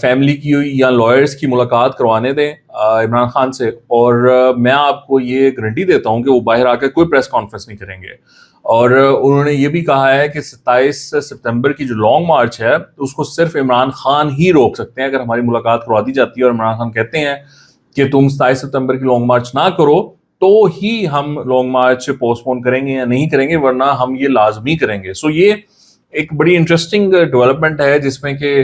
Family کی یا lawyers کی ملاقات کروانے دیں عمران خان سے، اور میں آپ کو یہ گارنٹی دیتا ہوں کہ وہ باہر آ کے کوئی پریس کانفرنس نہیں کریں گے. اور انہوں نے یہ بھی کہا ہے کہ 27 سپتمبر کی جو لانگ مارچ ہے اس کو صرف عمران خان ہی روک سکتے ہیں. اگر ہماری ملاقات کروا دی جاتی ہے اور عمران خان کہتے ہیں کہ تم 27 سپتمبر کی لانگ مارچ نہ کرو تو ہی ہم لانگ مارچ پوسٹ پون کریں گے یا نہیں کریں گے، ورنہ ہم یہ لازمی کریں گے. سو یہ ایک بڑی انٹرسٹنگ ڈیولپمنٹ ہے جس میں کہ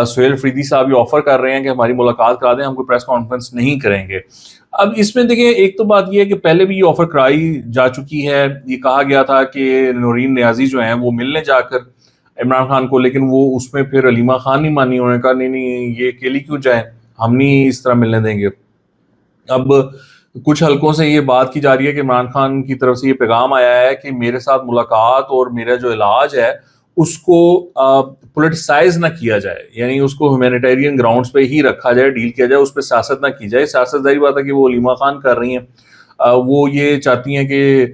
سہیل فریدی صاحب یہ آفر کر رہے ہیں کہ ہماری ملاقات کرا دیں، ہم کوئی پریس کانفرنس نہیں کریں گے. اب اس میں دیکھیں ایک تو بات یہ ہے کہ پہلے بھی یہ آفر کرائی جا چکی ہے. یہ کہا گیا تھا کہ نورین نیازی جو ہیں وہ ملنے جا کر عمران خان کو، لیکن وہ اس میں پھر علیمہ خان نہیں مانی. انہوں نے کہا نہیں یہ اکیلی کیوں جائیں، ہم نہیں اس طرح ملنے دیں گے. اب کچھ حلقوں سے یہ بات کی جا رہی ہے کہ عمران خان کی طرف سے یہ پیغام آیا ہے کہ میرے ساتھ ملاقات اور میرا جو علاج ہے اس کو پولیٹیسائز نہ کیا جائے، یعنی اس کو ہیومینیٹیرین گراؤنڈز پہ ہی رکھا جائے، ڈیل کیا جائے، اس پہ سیاست نہ کی جائے. سیاست ظاہر بات ہے کہ وہ علیمہ خان کر رہی ہیں، وہ یہ چاہتی ہیں کہ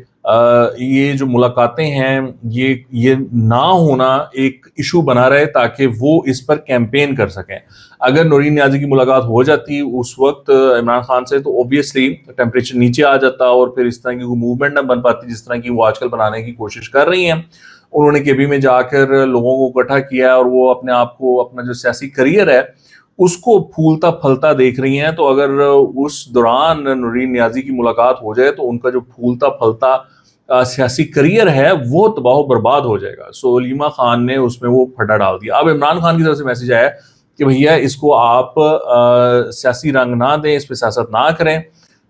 یہ جو ملاقاتیں ہیں یہ نہ ہونا ایک ایشو بنا رہے تاکہ وہ اس پر کیمپین کر سکیں. اگر نورین نیازی کی ملاقات ہو جاتی اس وقت عمران خان سے تو اوبیسلی ٹیمپریچر نیچے آ جاتا اور پھر اس طرح کی کوئی موومنٹ نہ بن پاتی جس طرح کی وہ آج کل بنانے کی کوشش کر رہی ہیں. انہوں نے کیبی میں جا کر لوگوں کو اکٹھا کیا اور وہ اپنے آپ کو اپنا جو سیاسی کریئر ہے اس کو پھولتا پھلتا دیکھ رہی ہیں. تو اگر اس دوران نورین نیازی کی ملاقات ہو جائے تو ان کا جو پھولتا پھلتا سیاسی کریئر ہے وہ تباہ و برباد ہو جائے گا. سو علیمہ خان نے اس میں وہ پھٹا ڈال دیا. اب عمران خان کی طرف سے میسج آیا کہ بھیا اس کو آپ سیاسی رنگ نہ دیں، اس پہ سیاست نہ کریں،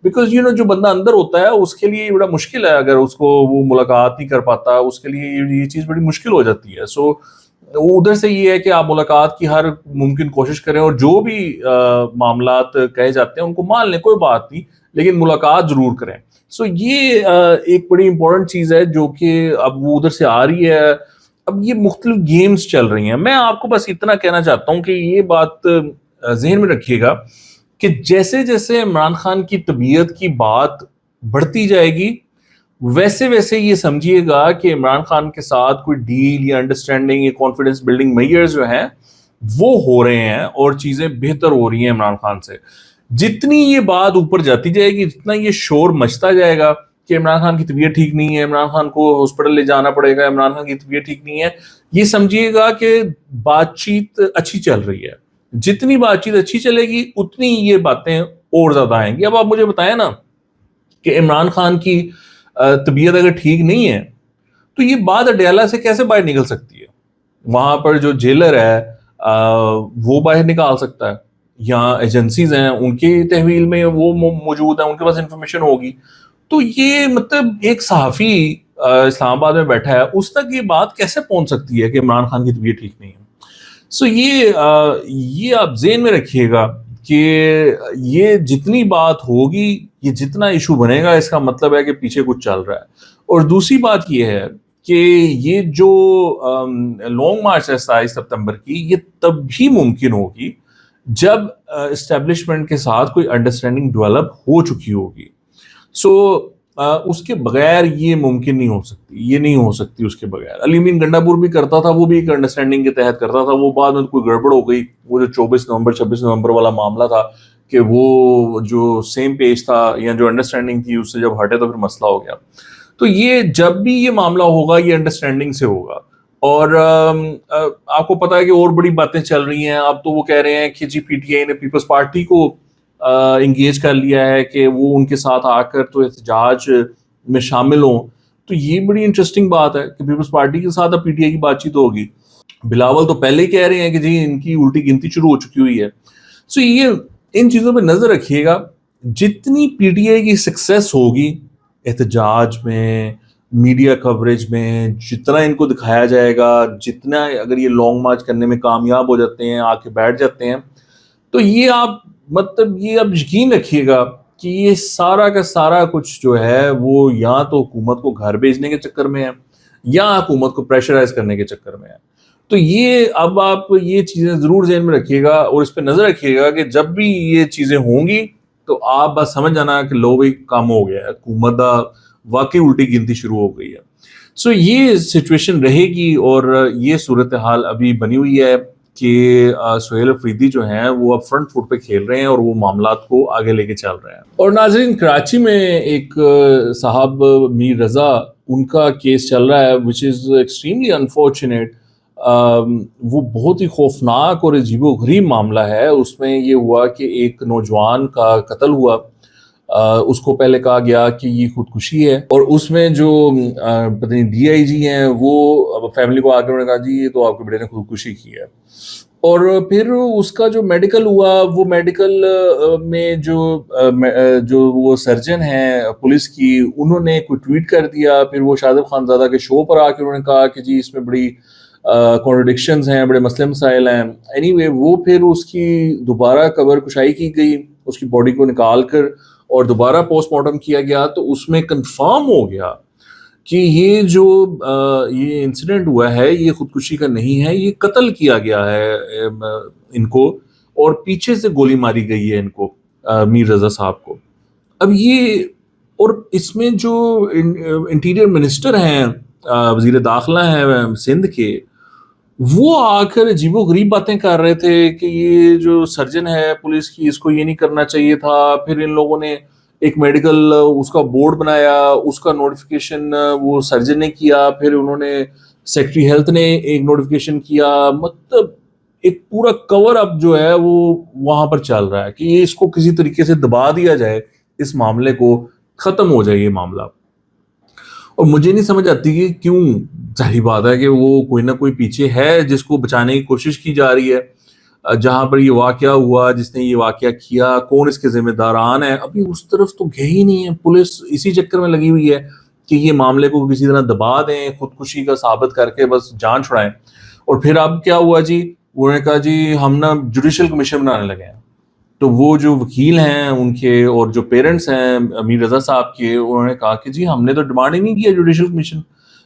بیکاز جو بندہ اندر ہوتا ہے اس کے لیے یہ بڑا مشکل ہے. اگر اس کو وہ ملاقات نہیں کر پاتا اس کے لیے یہ چیز بڑی مشکل ہو جاتی ہے. سو ادھر سے یہ ہے کہ آپ ملاقات کی ہر ممکن کوشش کریں اور جو بھی معاملات کہے جاتے ہیں ان کو مان لیں، کوئی بات نہیں، لیکن ملاقات ضرور کریں. سو یہ ایک بڑی امپورٹنٹ چیز ہے جو کہ اب وہ ادھر سے آ رہی ہے. اب یہ مختلف گیمز چل رہی ہیں. میں آپ کو بس اتنا کہنا چاہتا ہوں کہ یہ بات ذہن میں رکھیے گا کہ جیسے جیسے عمران خان کی طبیعت کی بات بڑھتی جائے گی ویسے ویسے یہ سمجھیے گا کہ عمران خان کے ساتھ کوئی ڈیل یا انڈرسٹینڈنگ یا کانفیڈنس بلڈنگ میئرز جو ہیں وہ ہو رہے ہیں اور چیزیں بہتر ہو رہی ہیں عمران خان سے. جتنی یہ بات اوپر جاتی جائے گی جتنا یہ شور مچتا جائے گا کہ عمران خان کی طبیعت ٹھیک نہیں ہے، عمران خان کو ہاسپٹل لے جانا پڑے گا، عمران خان کی طبیعت ٹھیک نہیں ہے، یہ سمجھیے گا کہ بات چیت اچھی چل رہی ہے. جتنی بات چیت اچھی چلے گی اتنی یہ باتیں اور زیادہ آئیں گی. اب آپ مجھے بتائیں نا کہ عمران خان کی طبیعت اگر ٹھیک نہیں ہے تو یہ بات اڈیالہ سے کیسے باہر نکل سکتی ہے؟ وہاں پر جو جیلر ہے وہ باہر نکال سکتا ہے، یا ایجنسیز ہیں ان کی تحویل میں وہ موجود ہیں، ان کے پاس انفارمیشن ہوگی. تو یہ مطلب ایک صحافی اسلام آباد میں بیٹھا ہے اس تک یہ بات کیسے پہنچ سکتی ہے کہ عمران خان کی طبیعت ٹھیک نہیں ہے؟ سو یہ آپ ذہن میں رکھیے گا کہ یہ جتنی بات ہوگی یہ جتنا ایشو بنے گا اس کا مطلب ہے کہ پیچھے کچھ چل رہا ہے. اور دوسری بات یہ ہے کہ یہ جو لانگ مارچ ہے 27 سپتمبر کی یہ تب بھی ممکن ہوگی جب اسٹیبلشمنٹ کے ساتھ کوئی انڈرسٹینڈنگ ڈیولپ ہو چکی ہوگی. سو اس کے بغیر یہ ممکن نہیں ہو سکتی، یہ نہیں ہو سکتی اس کے بغیر. علی امین گنڈا پور بھی کرتا تھا، وہ بھی ایک انڈرسٹینڈنگ کے تحت کرتا تھا. وہ بعد میں کوئی گڑبڑ ہو گئی، وہ جو 24 نومبر 26 نومبر والا معاملہ تھا کہ وہ جو سیم پیج تھا یا جو انڈرسٹینڈنگ تھی اس سے جب ہٹے تو پھر مسئلہ ہو گیا. تو یہ جب بھی یہ معاملہ ہوگا یہ انڈرسٹینڈنگ سے ہوگا. اور آپ کو پتا ہے کہ اور بڑی باتیں چل رہی ہیں. اب تو وہ کہہ رہے ہیں کہ جی پی ٹی آئی نے پیپلز پارٹی کو انگیج کر لیا ہے کہ وہ ان کے ساتھ آ کر تو احتجاج میں شامل ہوں. تو یہ بڑی انٹرسٹنگ بات ہے کہ پیپلز پارٹی کے ساتھ اب پی ٹی آئی کی بات چیت ہوگی. بلاول تو پہلے ہی کہہ رہے ہیں کہ جی ان کی الٹی گنتی شروع ہو چکی ہوئی ہے. سو یہ ان چیزوں پہ نظر رکھیے گا. جتنی پی ٹی آئی کی سکسیس ہوگی احتجاج میں، میڈیا کوریج میں، جتنا ان کو دکھایا جائے گا، جتنا اگر یہ لانگ مارچ کرنے میں کامیاب ہو جاتے ہیں، آ کے بیٹھ جاتے ہیں، تو یہ آپ مطلب یہ اب یقین رکھیے گا کہ یہ سارا کا سارا کچھ جو ہے وہ یا تو حکومت کو گھر بھیجنے کے چکر میں ہے یا حکومت کو پریشرائز کرنے کے چکر میں ہے. تو یہ اب آپ یہ چیزیں ضرور ذہن میں رکھیے گا اور اس پہ نظر رکھیے گا کہ جب بھی یہ چیزیں ہوں گی تو آپ بس سمجھ جانا کہ لو بھائی کام ہو گیا ہے، حکومت واقعی الٹی گنتی شروع ہو گئی ہے. سو یہ سچویشن رہے گی اور یہ صورتحال ابھی بنی ہوئی ہے. کہ سہیل افریدی جو ہیں وہ اب فرنٹ فٹ پہ کھیل رہے ہیں اور وہ معاملات کو آگے لے کے چل رہے ہیں. اور ناظرین، کراچی میں ایک صاحب میر رضا، ان کا کیس چل رہا ہے which is extremely unfortunate. وہ بہت ہی خوفناک اور عجیب و غریب معاملہ ہے. اس میں یہ ہوا کہ ایک نوجوان کا قتل ہوا. اس کو پہلے کہا گیا کہ یہ خودکشی ہے، اور اس میں جو پتہ نہیں ڈی آئی جی ہیں وہ فیملی کو آ کے انہوں نے کہا جی یہ تو آپ کے بیٹے نے خودکشی کی ہے. اور پھر اس کا جو میڈیکل ہوا، وہ میڈیکل میں جو وہ سرجن ہیں پولیس کی، انہوں نے کوئی ٹویٹ کر دیا. پھر وہ شادب خان زادہ کے شو پر آ کے انہوں نے کہا کہ جی اس میں بڑی کانٹرڈکشنز ہیں، بڑے مسئلے مسائل ہیں. اینی وے وہ پھر اس کی دوبارہ قبر کشائی کی گئی، اس کی باڈی کو نکال کر اور دوبارہ پوسٹ مارٹم کیا گیا. تو اس میں کنفرم ہو گیا کہ یہ جو یہ انسیڈنٹ ہوا ہے یہ خودکشی کا نہیں ہے، یہ قتل کیا گیا ہے ان کو، اور پیچھے سے گولی ماری گئی ہے ان کو، میر رضا صاحب کو. اب یہ، اور اس میں جو انٹیریئر منسٹر ہیں، وزیر داخلہ ہیں سندھ کے، وہ آ کر عجیب و غریب باتیں کر رہے تھے کہ یہ جو سرجن ہے پولیس کی، اس کو یہ نہیں کرنا چاہیے تھا. پھر ان لوگوں نے ایک میڈیکل اس کا بورڈ بنایا، اس کا نوٹیفیکیشن وہ سرجن نے کیا، پھر انہوں نے سیکرٹری ہیلتھ نے ایک نوٹیفیکیشن کیا. مطلب ایک پورا کور اپ جو ہے وہ وہاں پر چل رہا ہے کہ یہ اس کو کسی طریقے سے دبا دیا جائے، اس معاملے کو ختم ہو جائے یہ معاملہ. اور مجھے نہیں سمجھ آتی کہ کیوں. ظاہری بات ہے کہ وہ کوئی نہ کوئی پیچھے ہے جس کو بچانے کی کوشش کی جا رہی ہے. جہاں پر یہ واقعہ ہوا، جس نے یہ واقعہ کیا، کون اس کے ذمہ داران ہیں، ابھی اس طرف تو گئے ہی نہیں ہے. پولیس اسی چکر میں لگی ہوئی ہے کہ یہ معاملے کو کسی طرح دبا دیں، خودکشی کا ثابت کر کے بس جان چھڑائیں. اور پھر اب کیا ہوا جی، انہوں نے کہا جی ہم نا جوڈیشل کمیشن بنانے لگے ہیں. تو وہ جو وکیل ہیں ان کے اور جو پیرنٹس ہیں میر رضا صاحب کے، انہوں نے کہا کہ جی ہم نے تو ڈیمانڈ ہی نہیں کیا جوڈیشل کمیشن.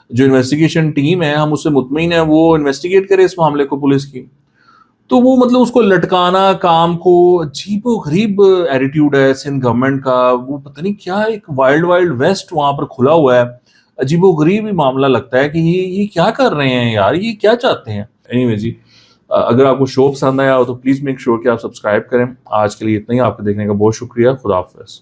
جو انویسٹیگیشن ٹیم ہے ہم اس سے مطمئن ہیں وہ انویسٹیگیٹ کرے اس معاملے کو پولیس کی. تو وہ مطلب اس کو لٹکانا کام کو، عجیب و غریب ایٹیٹیوڈ ہے سندھ گورنمنٹ کا. وہ پتہ نہیں کیا ایک وائلڈ ویسٹ وہاں پر کھلا ہوا ہے. عجیب و غریب ہی معاملہ لگتا ہے کہ یہ کیا کر رہے ہیں یار، یہ کیا چاہتے ہیں. اینی وے جی، اگر آپ کو شو پسند آیا ہو تو پلیز میک شیور کہ آپ سبسکرائب کریں. آج کے لیے اتنا ہی. آپ کو دیکھنے کا بہت شکریہ. خدا حافظ.